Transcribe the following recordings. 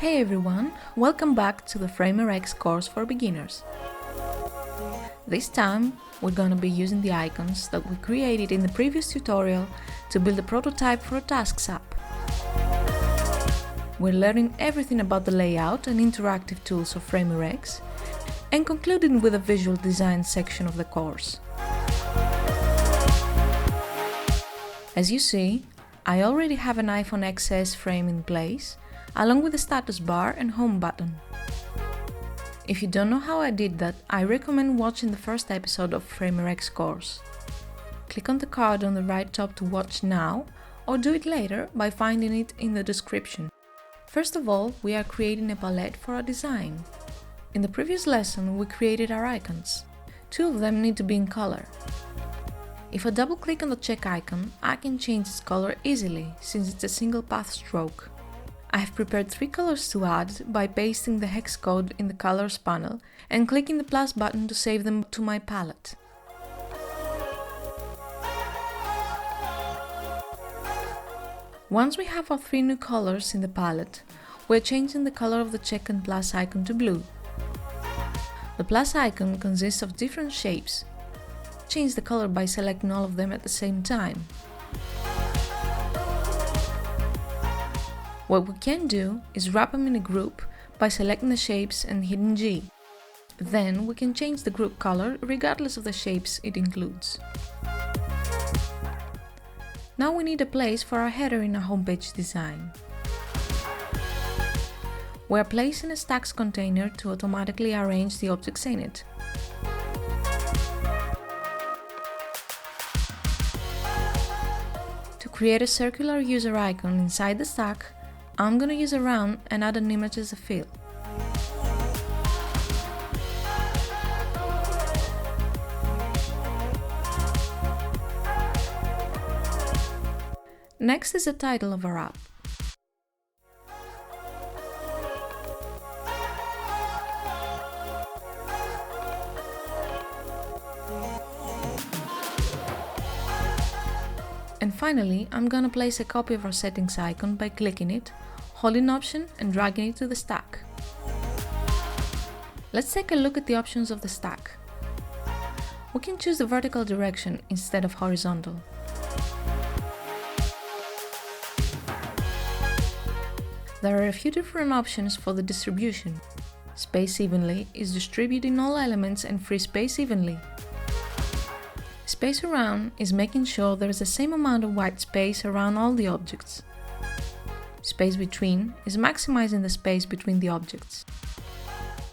Hey everyone, welcome back to the Framer X course for beginners. This time we're gonna be using the icons that we created in the previous tutorial to build a prototype for a Tasks app. We're learning everything about the layout and interactive tools of Framer X and concluding with a visual design section of the course. As you see, I already have an iPhone XS frame in place, along with the status bar and home button. If you don't know how I did that, I recommend watching the first episode of Framer X course. Click on the card on the right top to watch now, or do it later by finding it in the description. First of all, we are creating a palette for our design. In the previous lesson, we created our icons. Two of them need to be in color. If I double click on the check icon, I can change its color easily, since it's a single path stroke. I have prepared 3 colors to add by pasting the hex code in the colors panel and clicking the plus button to save them to my palette. Once we have our 3 new colors in the palette, we're changing the color of the check and plus icon to blue. The plus icon consists of different shapes. Change the color by selecting all of them at the same time. What we can do is wrap them in a group by selecting the shapes and hitting G. Then we can change the group color regardless of the shapes it includes. Now we need a place for our header in our homepage design. We are placing a stacks container to automatically arrange the objects in it. To create a circular user icon inside the stack, I'm gonna use a round and add an image as a fill. Next is the title of our app. And finally, I'm gonna place a copy of our settings icon by clicking it, holding Option and dragging it to the stack. Let's take a look at the options of the stack. We can choose the vertical direction instead of horizontal. There are a few different options for the distribution. Space evenly is distributing all elements and free space evenly. Space around is making sure there is the same amount of white space around all the objects. Space between is maximizing the space between the objects.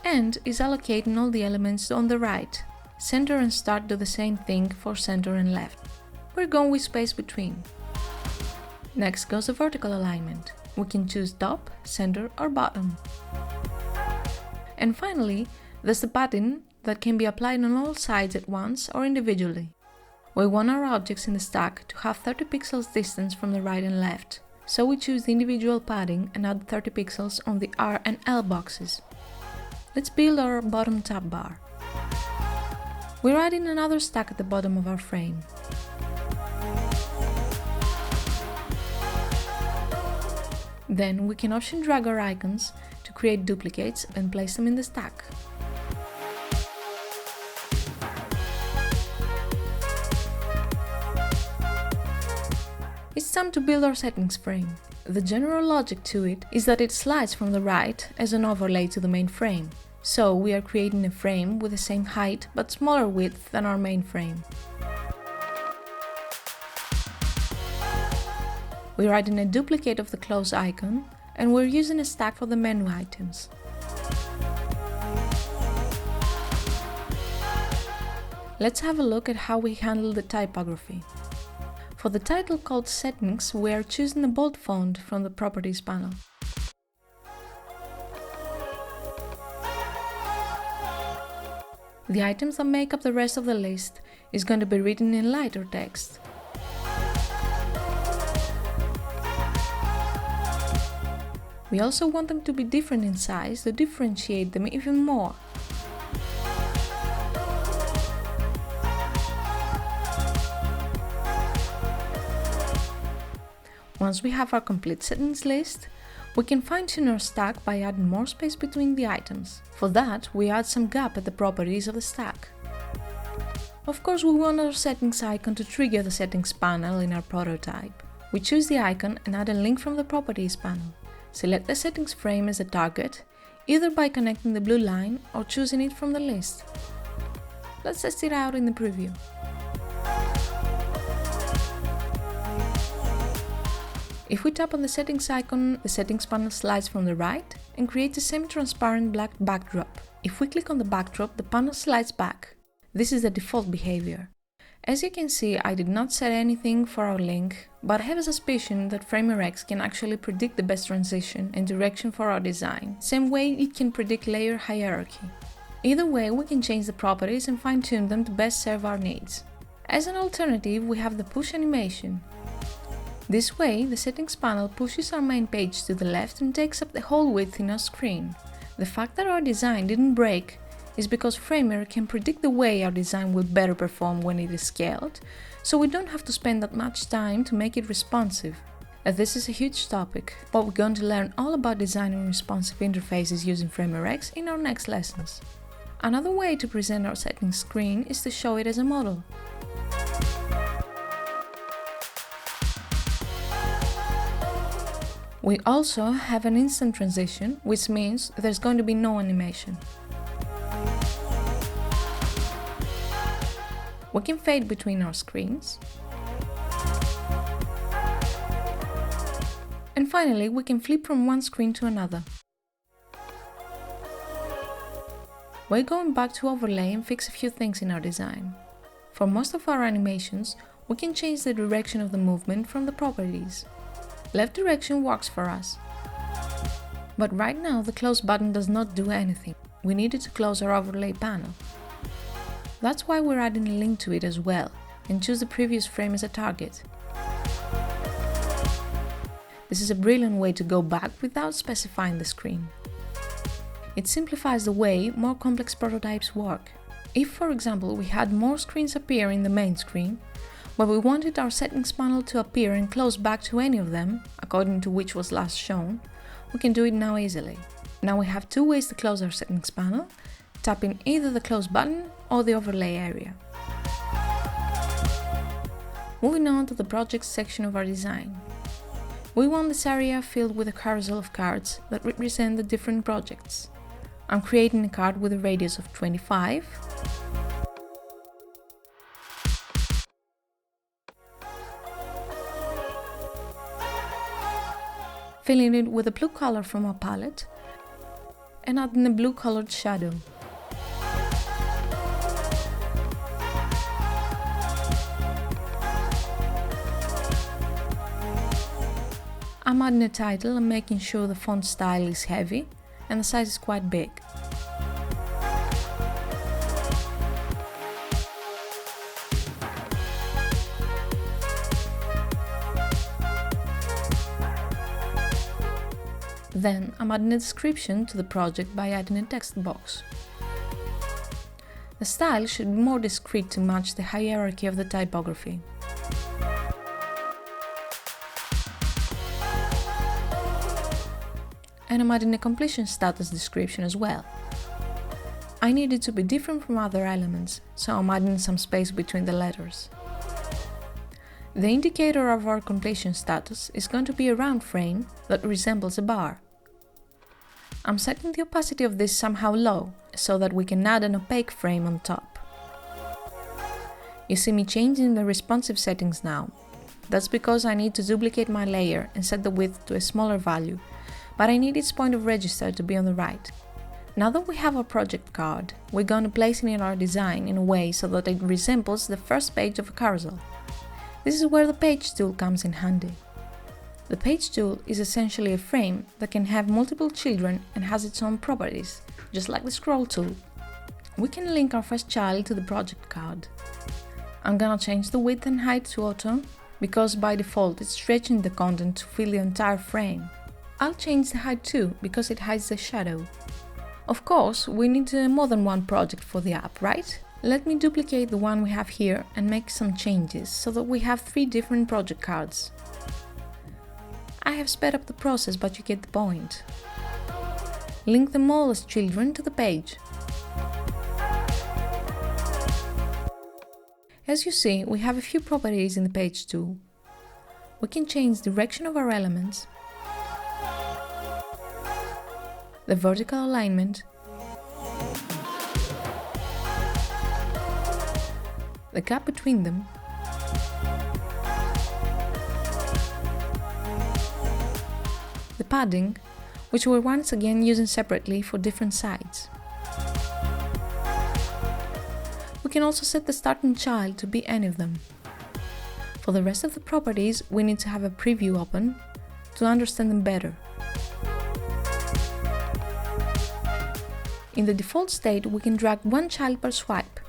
And is allocating all the elements on the right. Center and start do the same thing for center and left. We're going with space between. Next goes the vertical alignment. We can choose top, center or bottom. And finally, there's the padding that can be applied on all sides at once or individually. We want our objects in the stack to have 30 pixels distance from the right and left, so we choose the individual padding and add 30 pixels on the R and L boxes. Let's build our bottom tab bar. We're adding another stack at the bottom of our frame. Then we can option drag our icons to create duplicates and place them in the stack. It's time to build our settings frame. The general logic to it is that it slides from the right as an overlay to the main frame. So we are creating a frame with the same height but smaller width than our main frame. We're adding a duplicate of the close icon and we're using a stack for the menu items. Let's have a look at how we handle the typography. For the title called Settings, we are choosing the bold font from the Properties panel. The items that make up the rest of the list is going to be written in lighter text. We also want them to be different in size to differentiate them even more. Once we have our complete settings list, We can fine-tune our stack by adding more space between the items. For that, we add some gap at the properties of the stack. Of course, we want our settings icon to trigger the settings panel in our prototype. We choose the icon and add a link from the properties panel. Select the settings frame as a target, either by connecting the blue line or choosing it from the list. Let's test it out in the preview. If we tap on the settings icon, the settings panel slides from the right and creates a semi-transparent black backdrop. If we click on the backdrop, the panel slides back. This is the default behavior. As you can see, I did not set anything for our link, but I have a suspicion that FramerX can actually predict the best transition and direction for our design, same way it can predict layer hierarchy. Either way, we can change the properties and fine-tune them to best serve our needs. As an alternative, we have the push animation. This way, the settings panel pushes our main page to the left and takes up the whole width in our screen. The fact that our design didn't break is because Framer can predict the way our design will better perform when it is scaled, so we don't have to spend that much time to make it responsive. This is a huge topic, but we're going to learn all about designing responsive interfaces using FramerX in our next lessons. Another way to present our settings screen is to show it as a model. We also have an instant transition, which means there's going to be no animation. We can fade between our screens. And finally, we can flip from one screen to another. We're going back to overlay and fix a few things in our design. For most of our animations, we can change the direction of the movement from the properties. Left direction works for us. But right now the close button does not do anything. We needed to close our overlay panel. That's why we're adding a link to it as well, and choose the previous frame as a target. This is a brilliant way to go back without specifying the screen. It simplifies the way more complex prototypes work. If, for example, we had more screens appear in the main screen, but we wanted our settings panel to appear and close back to any of them, according to which was last shown, we can do it now easily. Now we have two ways to close our settings panel, tapping either the close button or the overlay area. Moving on to the projects section of our design. We want this area filled with a carousel of cards that represent the different projects. I'm creating a card with a radius of 25, filling it with a blue color from our palette, and adding a blue colored shadow. I'm adding a title and making sure the font style is heavy and the size is quite big. Then I'm adding a description to the project by adding a text box. The style should be more discreet to match the hierarchy of the typography. And I'm adding a completion status description as well. I need it to be different from other elements, so I'm adding some space between the letters. The indicator of our completion status is going to be a round frame that resembles a bar. I'm setting the opacity of this somehow low, so that we can add an opaque frame on top. You see me changing the responsive settings now. That's because I need to duplicate my layer and set the width to a smaller value, but I need its point of register to be on the right. Now that we have our project card, we're going to place it in our design in a way so that it resembles the first page of a carousel. This is where the page tool comes in handy. The page tool is essentially a frame that can have multiple children and has its own properties, just like the scroll tool. We can link our first child to the project card. I'm gonna change the width and height to auto, because by default it's stretching the content to fill the entire frame. I'll change the height too, because it hides the shadow. Of course, we need more than one project for the app, right? Let me duplicate the one we have here and make some changes so that we have 3 different project cards. I have sped up the process, but you get the point. Link them all as children to the page. As you see, we have a few properties in the page tool. We can change the direction of our elements, the vertical alignment, the gap between them, the padding, which we're once again using separately for different sides. We can also set the starting child to be any of them. For the rest of the properties, we need to have a preview open to understand them better. In the default state, we can drag one child per swipe.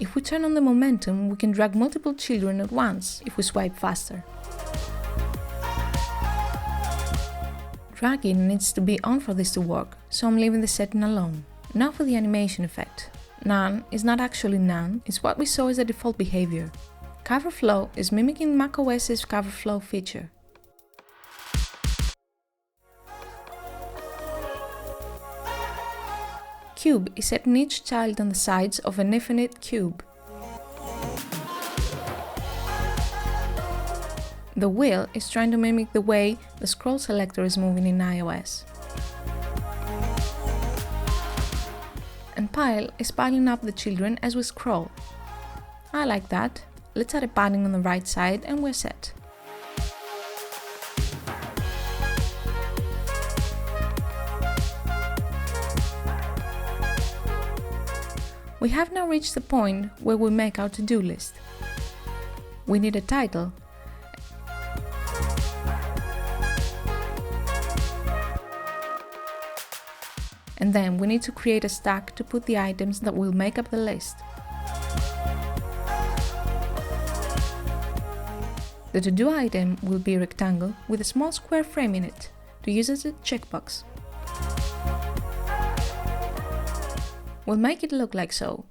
If we turn on the momentum, we can drag multiple children at once if we swipe faster. Dragging needs to be on for this to work, so I'm leaving the setting alone. Now for the animation effect. None is not actually none, it's what we saw as the default behavior. Cover flow is mimicking macOS's cover flow feature. Cube is setting each child on the sides of an infinite cube. The wheel is trying to mimic the way the scroll selector is moving in iOS. And pile is piling up the children as we scroll. I like that. Let's add a padding on the right side and we're set. We have now reached the point where we make our to-do list. We need a title, and then we need to create a stack to put the items that will make up the list. The to-do item will be a rectangle with a small square frame in it, to use as a checkbox. We'll make it look like so.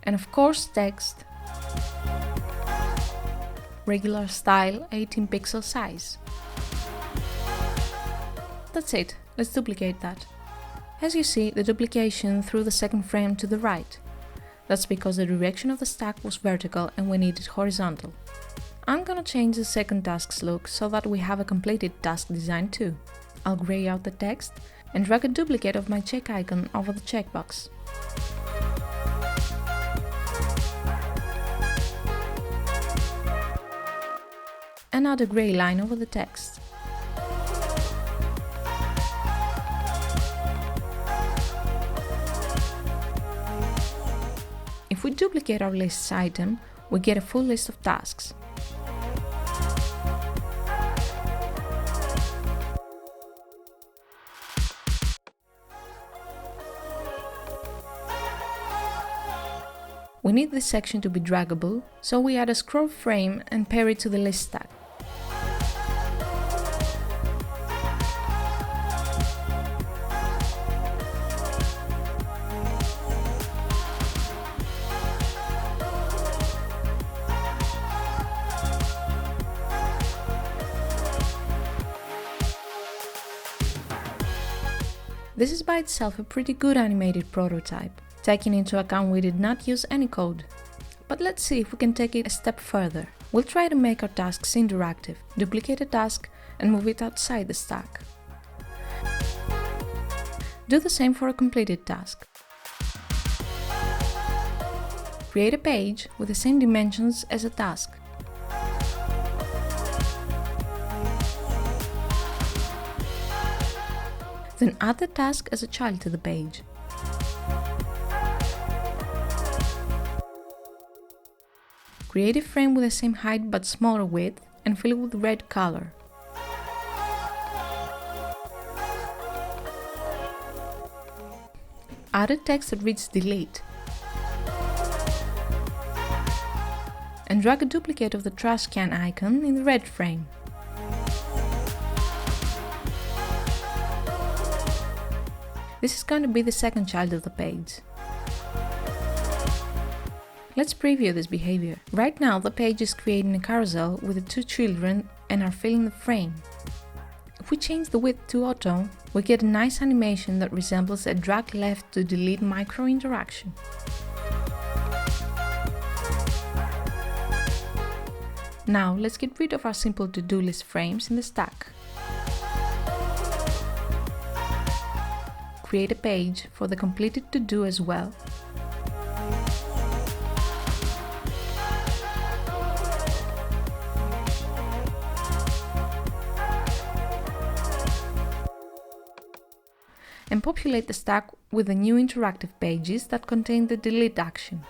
And of course text, regular style, 18 pixel size. That's it, let's duplicate that. As you see, the duplication threw the second frame to the right. That's because the direction of the stack was vertical and we need it horizontal. I'm gonna change the second task's look so that we have a completed task design too. I'll grey out the text and drag a duplicate of my check icon over the checkbox. And add a grey line over the text. If we duplicate our lists item, we get a full list of tasks. We need this section to be draggable, so we add a scroll frame and pair it to the list stack. This is by itself a pretty good animated prototype, taking into account we did not use any code. But let's see if we can take it a step further. We'll try to make our tasks interactive, duplicate a task and move it outside the stack. Do the same for a completed task. Create a page with the same dimensions as a task. Then add the task as a child to the page. Create a frame with the same height but smaller width and fill it with red color. Add a text that reads delete. and drag a duplicate of the trash can icon in the red frame. This is going to be the second child of the page. Let's preview this behavior. Right now the page is creating a carousel with the two children and are filling the frame. If we change the width to auto, we get a nice animation that resembles a drag left to delete micro interaction. Now let's get rid of our simple to-do list frames in the stack. Create a page for the completed to-do as well. And populate the stack with the new interactive pages that contain the delete action.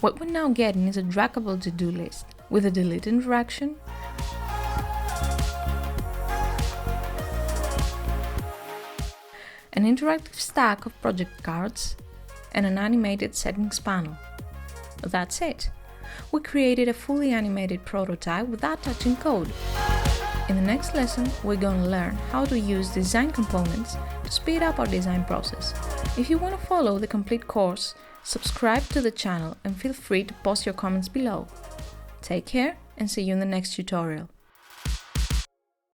What we're now getting is a draggable to-do list with a delete interaction, an interactive stack of project cards, and an animated settings panel. That's it! We created a fully animated prototype without touching code. In the next lesson, we're going to learn how to use design components to speed up our design process. If you want to follow the complete course, subscribe to the channel and feel free to post your comments below. Take care and see you in the next tutorial.